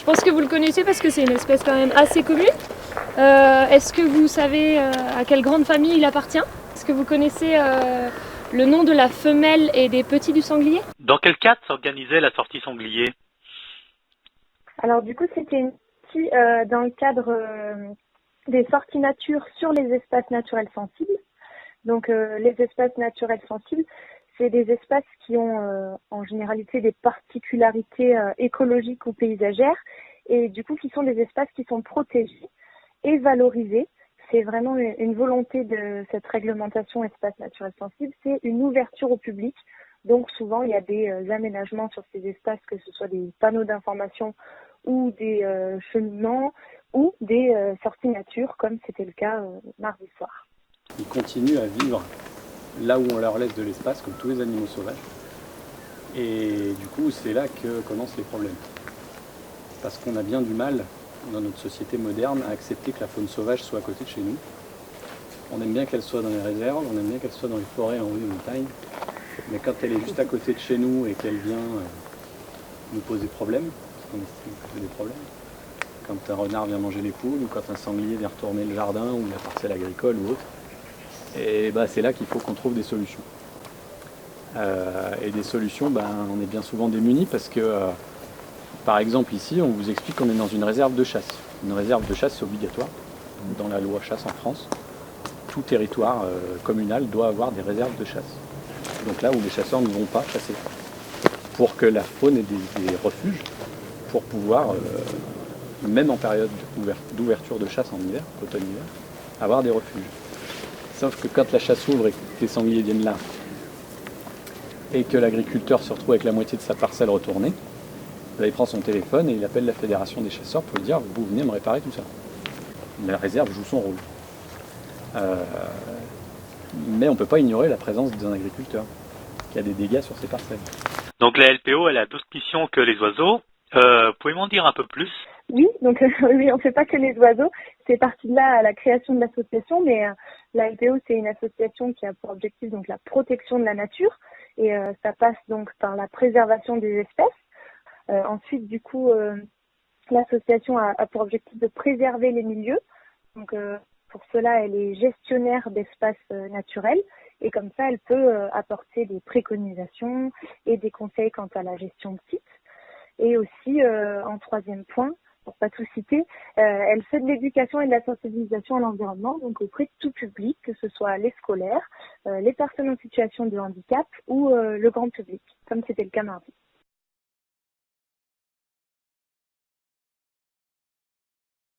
Je pense que vous le connaissez parce que c'est une espèce quand même assez commune. Est-ce que vous savez à quelle grande famille il appartient? Est-ce que vous connaissez le nom de la femelle et des petits du sanglier? Dans quel cadre s'organisait la sortie sanglier? Alors du coup, c'était une sortie dans le cadre des sorties nature sur les espaces naturels sensibles. Donc les espaces naturels sensibles, c'est des espaces qui ont en généralité des particularités écologiques ou paysagères et du coup qui sont des espaces qui sont protégés et valorisés. C'est vraiment une volonté de cette réglementation espaces naturels sensibles, c'est une ouverture au public. Donc souvent il y a des aménagements sur ces espaces, que ce soit des panneaux d'information ou des cheminements ou des sorties nature comme c'était le cas mardi soir. Ils continuent à vivre là où on leur laisse de l'espace, comme tous les animaux sauvages. Et du coup, c'est là que commencent les problèmes. Parce qu'on a bien du mal, dans notre société moderne, à accepter que la faune sauvage soit à côté de chez nous. On aime bien qu'elle soit dans les réserves, on aime bien qu'elle soit dans les forêts en haut des montagnes. Mais quand elle est juste à côté de chez nous et qu'elle vient nous poser problème, parce qu'on estime que c'est des problèmes, quand un renard vient manger les poules, ou quand un sanglier vient retourner le jardin ou la parcelle agricole ou autre, et c'est là qu'il faut qu'on trouve des solutions. Et des solutions, on est bien souvent démunis parce que, par exemple ici, on vous explique qu'on est dans une réserve de chasse. Une réserve de chasse, c'est obligatoire. Dans la loi chasse en France, tout territoire communal doit avoir des réserves de chasse. Donc là où les chasseurs ne vont pas chasser. Pour que la faune ait des refuges, pour pouvoir, même en période d'ouverture de chasse en hiver, automne-hiver, avoir des refuges. Sauf que quand la chasse ouvre et que les sangliers viennent là, et que l'agriculteur se retrouve avec la moitié de sa parcelle retournée, il prend son téléphone et il appelle la fédération des chasseurs pour lui dire « vous venez me réparer tout ça ». La réserve joue son rôle. Mais on ne peut pas ignorer la présence d'un agriculteur qui a des dégâts sur ses parcelles. Donc la LPO, elle a d'autres missions que les oiseaux. Pouvez-vous m'en dire un peu plus? Oui, donc oui, on ne fait pas que les oiseaux. C'est parti de là à la création de l'association, mais la LPO, c'est une association qui a pour objectif donc la protection de la nature et ça passe donc par la préservation des espèces. Ensuite, du coup, l'association a pour objectif de préserver les milieux. Donc pour cela, elle est gestionnaire d'espaces naturels et comme ça, elle peut apporter des préconisations et des conseils quant à la gestion de sites. Et aussi, en troisième point, pour pas tout citer, elle fait de l'éducation et de la sensibilisation à l'environnement, donc auprès de tout public, que ce soit les scolaires, les personnes en situation de handicap ou le grand public, comme c'était le cas mardi.